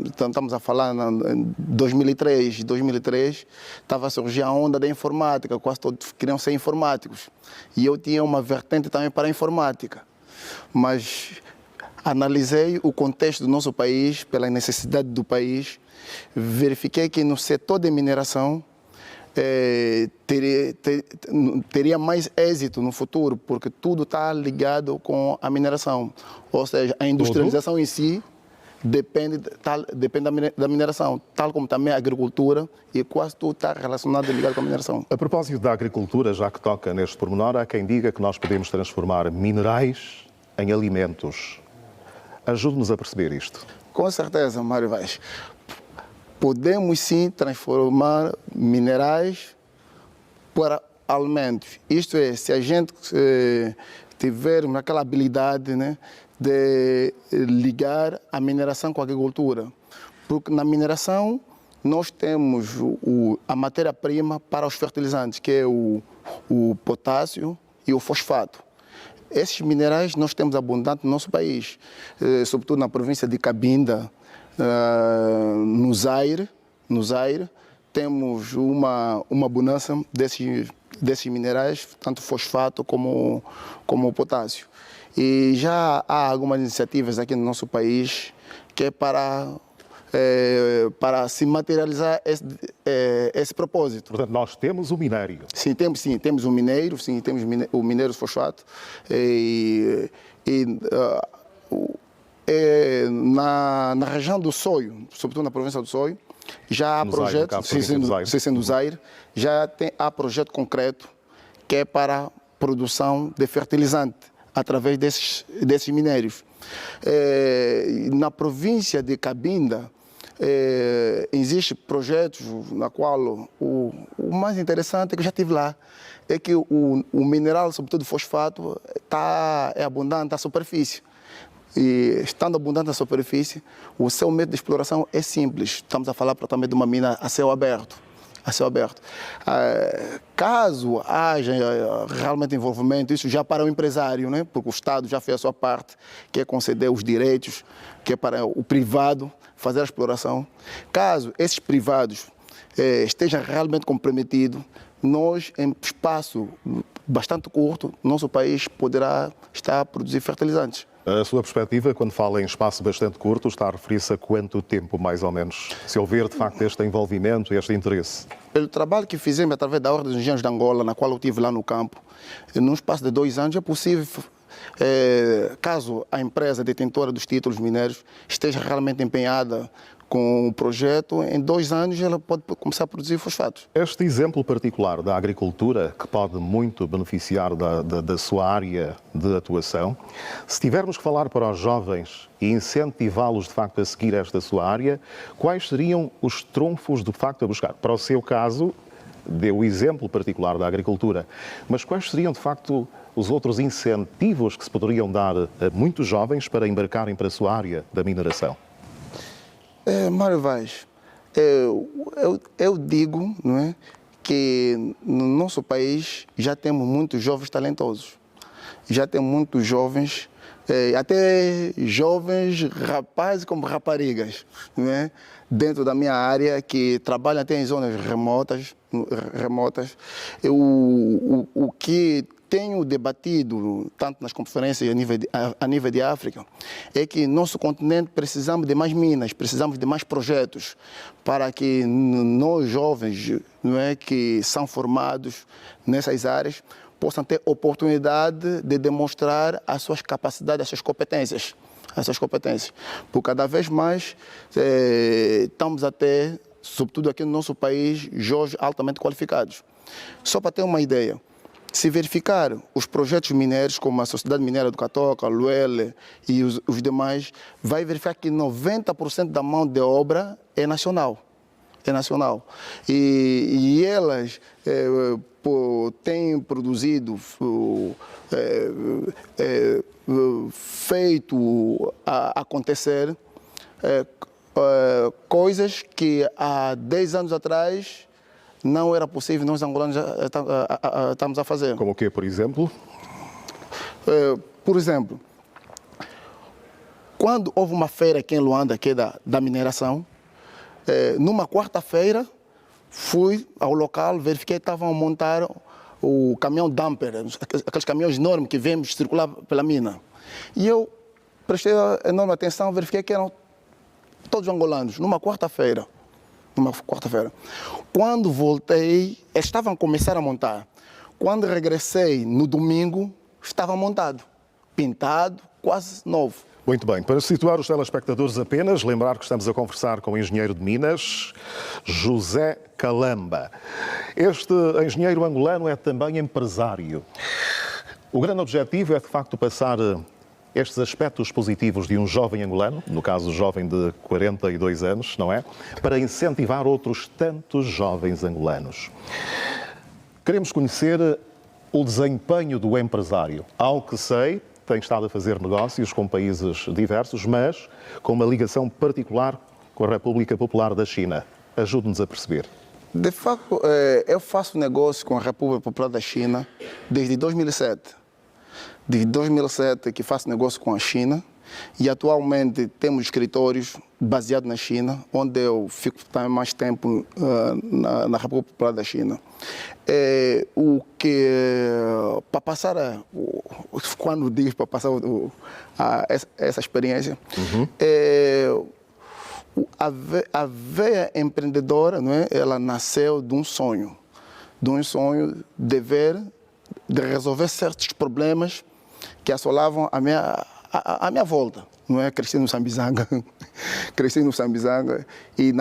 Então, estamos a falar em 2003, estava a surgir a onda da informática, quase todos queriam ser informáticos. E eu tinha uma vertente também para a informática. Mas analisei o contexto do nosso país, pela necessidade do país, verifiquei que no setor de mineração teria mais êxito no futuro, porque tudo está ligado com a mineração. Ou seja, a industrialização em si depende da mineração, tal como também a agricultura, e quase tudo está relacionado e ligado com a mineração. A propósito da agricultura, já que toca neste pormenor, há quem diga que nós podemos transformar minerais em alimentos. Ajude-nos a perceber isto. Com certeza, Mário Vaz. Podemos sim transformar minerais para alimentos. Isto é, se a gente tiver aquela habilidade, né, de ligar a mineração com a agricultura. Porque na mineração nós temos a matéria-prima para os fertilizantes, que é o potássio e o fosfato. Esses minerais nós temos abundante no nosso país, sobretudo na província de Cabinda, no Zaire, temos uma abundância desses minerais, tanto fosfato como o potássio. E já há algumas iniciativas aqui no nosso país que é para se materializar esse propósito. Portanto, nós temos o minério. Sim, temos o minério, temos o minério de fosfato. Na região do Soio, sobretudo na província do Soio, já há projeto, sendo Zaire, há projeto concreto que é para produção de fertilizante através desses minérios. Na província de Cabinda, existem projetos na qual o mais interessante é que eu já estive lá, é que o mineral, sobretudo fosfato, é abundante à superfície. E estando abundante na superfície, o seu método de exploração é simples. Estamos a falar também de uma mina a céu aberto. Caso haja realmente envolvimento, isso já para o empresário, né? Porque o Estado já fez a sua parte, que é conceder os direitos, que é para o privado fazer a exploração. Caso esses privados estejam realmente comprometidos, nós, em espaço bastante curto, nosso país poderá estar a produzir fertilizantes. A sua perspectiva, quando fala em espaço bastante curto, está a referir-se a quanto tempo, mais ou menos? Se houver, de facto, este envolvimento e este interesse? Pelo trabalho que fizemos através da Ordem dos Engenheiros de Angola, na qual eu estive lá no campo, num espaço de 2 anos é possível, caso a empresa detentora dos títulos minérios esteja realmente empenhada com o projeto, em 2 anos ela pode começar a produzir fosfatos. Este exemplo particular da agricultura, que pode muito beneficiar da sua área de atuação, se tivermos que falar para os jovens e incentivá-los de facto a seguir esta sua área, quais seriam os trunfos de facto a buscar? Para o seu caso, deu o exemplo particular da agricultura, mas quais seriam de facto os outros incentivos que se poderiam dar a muitos jovens para embarcarem para a sua área da mineração? Mário Vaz, eu digo, não é, que no nosso país já temos muitos jovens talentosos. Já temos muitos jovens, até jovens rapazes como raparigas, não é, dentro da minha área, que trabalham até em zonas remotas. O que tenho debatido, tanto nas conferências a nível de África, é que nosso continente precisamos de mais minas, precisamos de mais projetos para que nós jovens, não é, que são formados nessas áreas possam ter oportunidade de demonstrar as suas capacidades, as suas competências. Porque cada vez mais estamos a ter, sobretudo aqui no nosso país, jovens altamente qualificados. Só para ter uma ideia, se verificar os projetos minérios, como a Sociedade Mineira do Catoca, a Luele e os demais, vai verificar que 90% da mão de obra é nacional. E elas têm produzido, feito acontecer coisas que há 10 anos atrás não era possível, nós angolanos estamos a fazer. Como o quê, por exemplo? Por exemplo, quando houve uma feira aqui em Luanda, que é da mineração, numa quarta-feira, fui ao local, verifiquei que estavam a montar o caminhão dumper, aqueles caminhões enormes que vemos circular pela mina. E eu prestei enorme atenção, verifiquei que eram todos angolanos, numa quarta-feira. Quando voltei, eles estavam a começar a montar. Quando regressei no domingo, estava montado, pintado, quase novo. Muito bem, para situar os telespectadores apenas, lembrar que estamos a conversar com o engenheiro de Minas, José Calamba. Este engenheiro angolano é também empresário. O grande objetivo é, de facto, passar estes aspectos positivos de um jovem angolano, no caso jovem de 42 anos, não é? Para incentivar outros tantos jovens angolanos. Queremos conhecer o desempenho do empresário. Ao que sei, tem estado a fazer negócios com países diversos, mas com uma ligação particular com a República Popular da China. Ajude-nos a perceber. De facto, eu faço negócio com a República Popular da China desde 2007. Desde 2007 que faço negócio com a China e atualmente temos escritórios baseados na China, onde eu fico também mais tempo na República Popular da China. Para passar, quando digo para passar essa experiência, a veia empreendedora, não é? Ela nasceu de um sonho de resolver certos problemas que assolavam a minha volta. Não é? Cresci no Sambizanga e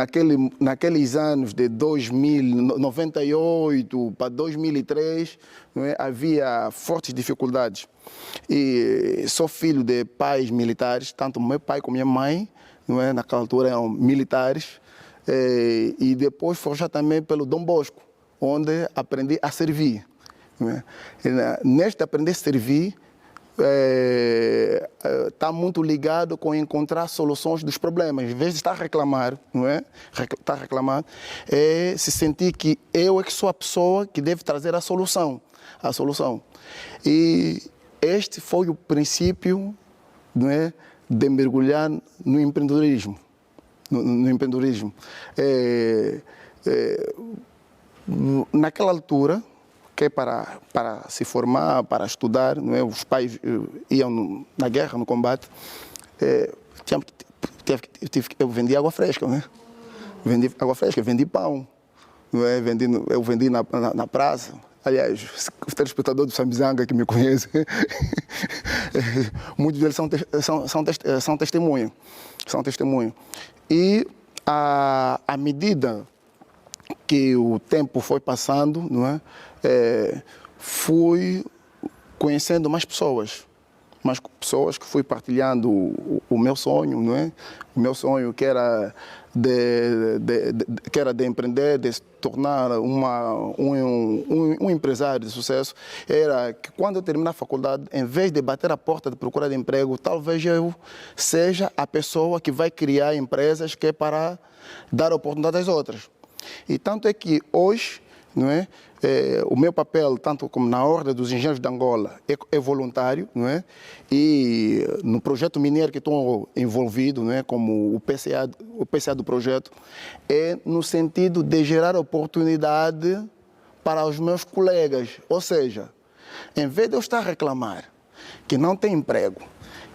naqueles anos de 98 para 2003, não é? Havia fortes dificuldades. E sou filho de pais militares, tanto meu pai como minha mãe, não é? Naquela altura eram militares, e depois forjado também pelo Dom Bosco, onde aprendi a servir. Não é? Neste aprender a servir, está muito ligado com encontrar soluções dos problemas. Em vez de estar a reclamar, não é? Estar a reclamar, se sentir que eu é que sou a pessoa que deve trazer a solução. E este foi o princípio, não é, de mergulhar no empreendedorismo. Naquela altura, que é para se formar, para estudar, não é? Os pais iam na guerra, no combate, eu vendi água fresca, não é? Vendi água fresca, vendi pão, não é? Eu vendi na praça. Aliás, os telespectadores do Sambizanga que me conhecem, muitos deles são testemunhas. E à medida que o tempo foi passando, não é? Fui conhecendo mais pessoas que fui partilhando o meu sonho, não é? O meu sonho que era de empreender, de se tornar um empresário de sucesso, era que quando eu terminar a faculdade, em vez de bater a porta de procura de emprego, talvez eu seja a pessoa que vai criar empresas que é para dar oportunidade às outras. E tanto é que hoje, não é? O meu papel, tanto como na Ordem dos Engenheiros de Angola, é voluntário, não é? E no projeto mineiro que estou envolvido, não é? Como o PCA do projeto, é no sentido de gerar oportunidade para os meus colegas. Ou seja, em vez de eu estar a reclamar que não tem emprego,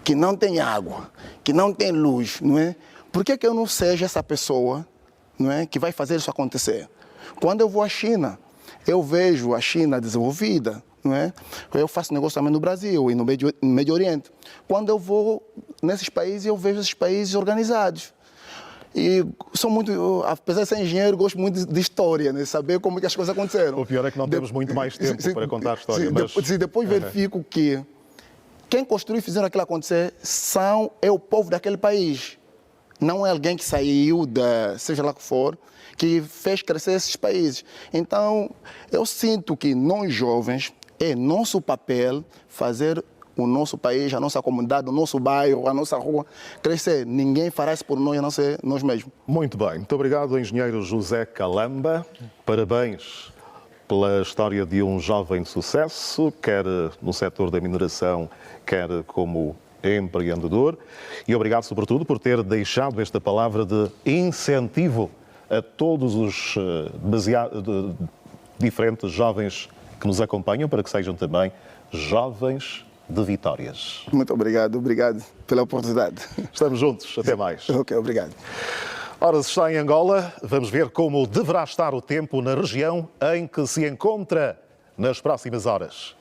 que não tem água, que não tem luz, não é? Por que eu não seja essa pessoa, não é, que vai fazer isso acontecer? Quando eu vou à China, eu vejo a China desenvolvida, não é? Eu faço negócio também no Brasil e no Médio Oriente. Quando eu vou nesses países, eu vejo esses países organizados. E sou muito, apesar de ser engenheiro, gosto muito de história, né? Saber como que as coisas aconteceram. O pior é que não temos muito mais tempo para contar a história. Depois verifico que quem construiu e fizeram aquilo acontecer é o povo daquele país. Não é alguém que saiu, seja lá o que for, que fez crescer esses países. Então, eu sinto que nós jovens, é nosso papel fazer o nosso país, a nossa comunidade, o nosso bairro, a nossa rua crescer. Ninguém fará isso por nós, a não ser nós mesmos. Muito bem. Muito obrigado, engenheiro José Calamba. Parabéns pela história de um jovem de sucesso, quer no setor da mineração, quer como empreendedor. E obrigado, sobretudo, por ter deixado esta palavra de incentivo a todos os diferentes jovens que nos acompanham, para que sejam também jovens de vitórias. Muito obrigado pela oportunidade. Estamos juntos, até mais. Ok, obrigado. Ora, se está em Angola, vamos ver como deverá estar o tempo na região em que se encontra nas próximas horas.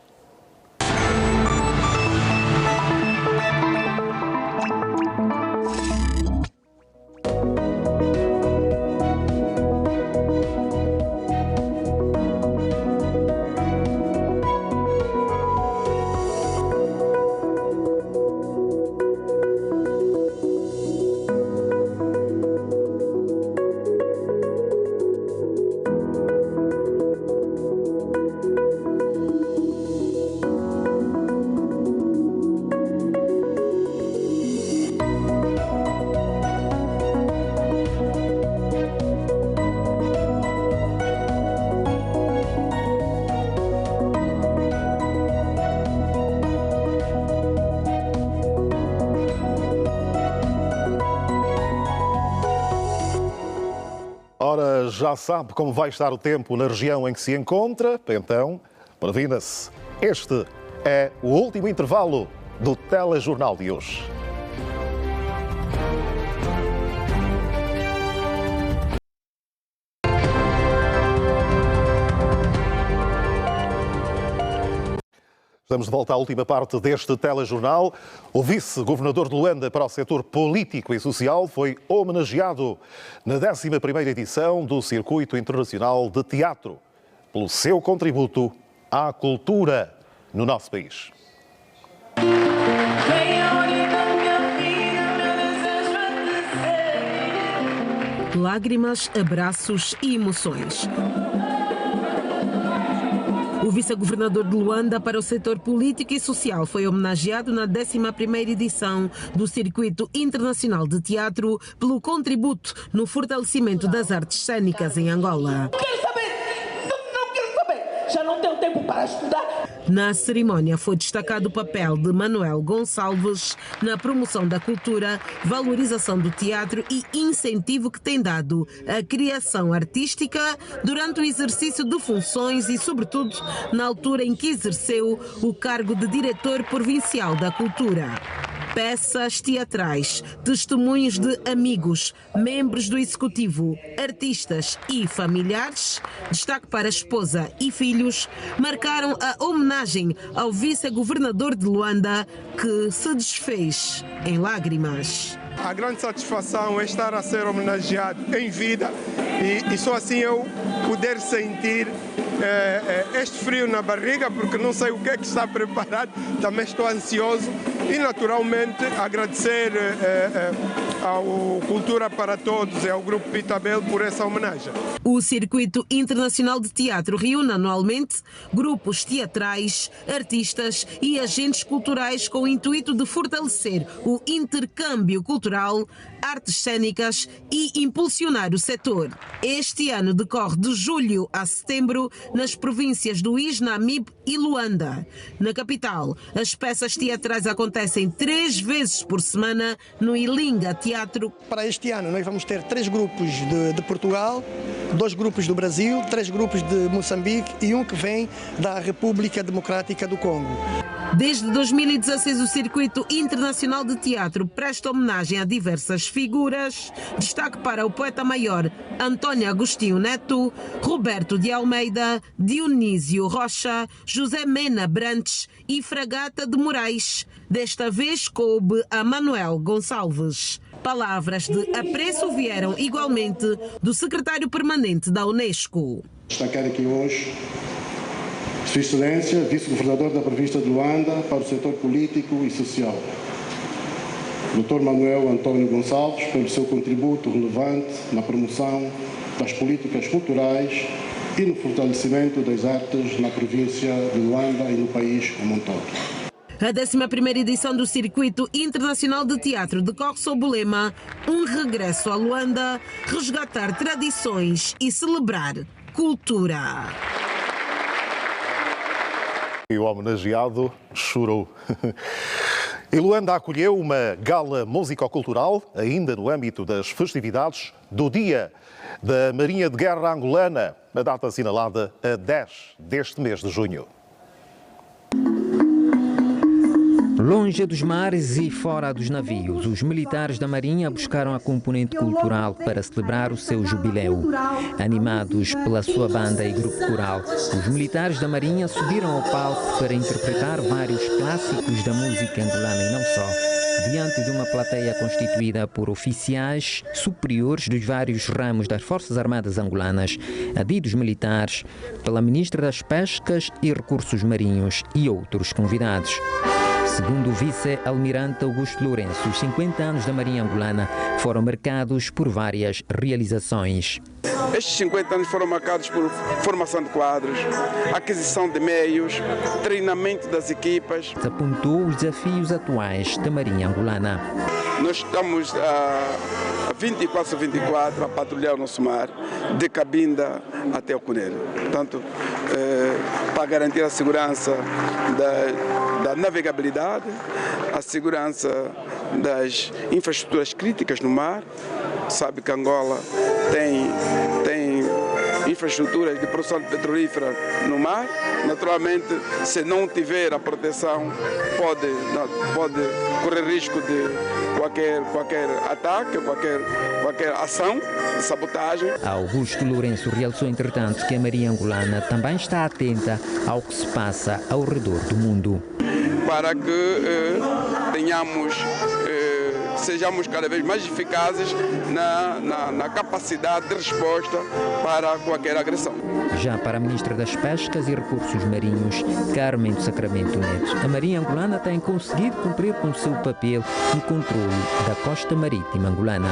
Ora, já sabe como vai estar o tempo na região em que se encontra? Então, previna-se. Este é o último intervalo do telejornal de hoje. Estamos de volta à última parte deste telejornal. O vice-governador de Luanda para o setor político e social foi homenageado na 11ª edição do Circuito Internacional de Teatro pelo seu contributo à cultura no nosso país. Lágrimas, abraços e emoções. O vice-governador de Luanda para o setor político e social foi homenageado na 11ª edição do Circuito Internacional de Teatro pelo contributo no fortalecimento das artes cênicas em Angola. Não quero saber, já não tenho tempo para estudar. Na cerimónia foi destacado o papel de Manuel Gonçalves na promoção da cultura, valorização do teatro e incentivo que tem dado à criação artística durante o exercício de funções e, sobretudo, na altura em que exerceu o cargo de diretor provincial da cultura. Peças teatrais, testemunhos de amigos, membros do executivo, artistas e familiares, destaque para a esposa e filhos, marcaram a homenagem ao vice-governador de Luanda, que se desfez em lágrimas. A grande satisfação é estar a ser homenageado em vida e só assim eu poder sentir este frio na barriga, porque não sei o que é que está preparado, também estou ansioso e naturalmente agradecer ao Cultura para Todos e ao Grupo Pitabel por essa homenagem. O Circuito Internacional de Teatro reúne anualmente grupos teatrais, artistas e agentes culturais com o intuito de fortalecer o intercâmbio cultural, artes cênicas e impulsionar o setor. Este ano decorre de julho a setembro nas províncias do Is, Namibe e Luanda. Na capital, as peças teatrais acontecem 3 vezes por semana no Ilinga Teatro. Para este ano nós vamos ter 3 grupos de Portugal, 2 grupos do Brasil, 3 grupos de Moçambique e um que vem da República Democrática do Congo. Desde 2016, o Circuito Internacional de Teatro presta homenagem a diversas figuras. Destaque para o poeta-maior Antônio Agostinho Neto, Roberto de Almeida, Dionísio Rocha, José Mena Brantes e Fragata de Moraes. Desta vez coube a Manuel Gonçalves. Palavras de apreço vieram igualmente do secretário permanente da Unesco. Destacar aqui hoje Sua Excelência, vice-governador da província de Luanda para o setor político e social, Dr. Manuel Antônio Gonçalves, pelo seu contributo relevante na promoção das políticas culturais e no fortalecimento das artes na província de Luanda e no país como um todo. A 11ª edição do Circuito Internacional de Teatro decorre sob o lema Um regresso a Luanda, resgatar tradições e celebrar cultura. E o homenageado chorou. E Luanda acolheu uma gala musicocultural, ainda no âmbito das festividades do Dia da Marinha de Guerra Angolana, a data assinalada a 10 deste mês de junho. Longe dos mares e fora dos navios, os militares da Marinha buscaram a componente cultural para celebrar o seu jubileu. Animados pela sua banda e grupo coral, os militares da Marinha subiram ao palco para interpretar vários clássicos da música angolana e não só, diante de uma plateia constituída por oficiais superiores dos vários ramos das Forças Armadas angolanas, adidos militares, pela Ministra das Pescas e Recursos Marinhos e outros convidados. Segundo o vice-almirante Augusto Lourenço, os 50 anos da Marinha Angolana foram marcados por várias realizações. Estes 50 anos foram marcados por formação de quadros, aquisição de meios, treinamento das equipas. Apontou os desafios atuais da Marinha Angolana. Nós estamos a 24/24 a patrulhar o nosso mar, de Cabinda até o Cunelo. Portanto, para garantir a segurança da navegabilidade, a segurança das infraestruturas críticas no mar. Sabe que Angola tem infraestruturas de produção petrolífera no mar. Naturalmente, se não tiver a proteção, pode correr risco de qualquer ataque, qualquer ação de sabotagem. Augusto Lourenço realçou, entretanto, que a Marinha Angolana também está atenta ao que se passa ao redor do mundo. Para que sejamos cada vez mais eficazes na capacidade de resposta para qualquer agressão. Já para a Ministra das Pescas e Recursos Marinhos, Carmen do Sacramento Neto, a Marinha Angolana tem conseguido cumprir com o seu papel no controle da costa marítima angolana.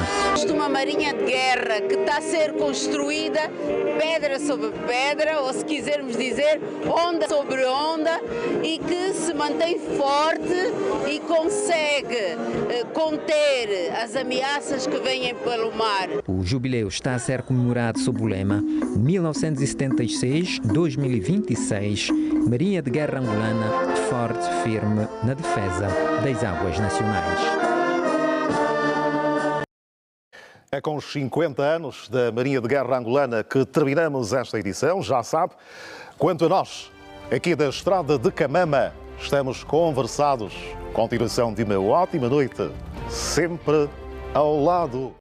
Uma marinha de guerra que está a ser construída pedra sobre pedra, ou se quisermos dizer, onda sobre onda, e que se mantém forte e consegue conter as ameaças que vêm pelo mar. O jubileu está a ser comemorado sob o lema 1976-2026, Marinha de Guerra Angolana, forte, firme na defesa das águas nacionais. É com os 50 anos da Marinha de Guerra Angolana que terminamos esta edição. Já sabe, quanto a nós, aqui da Estrada de Camama, estamos conversados. Continuação de uma ótima noite, sempre ao lado.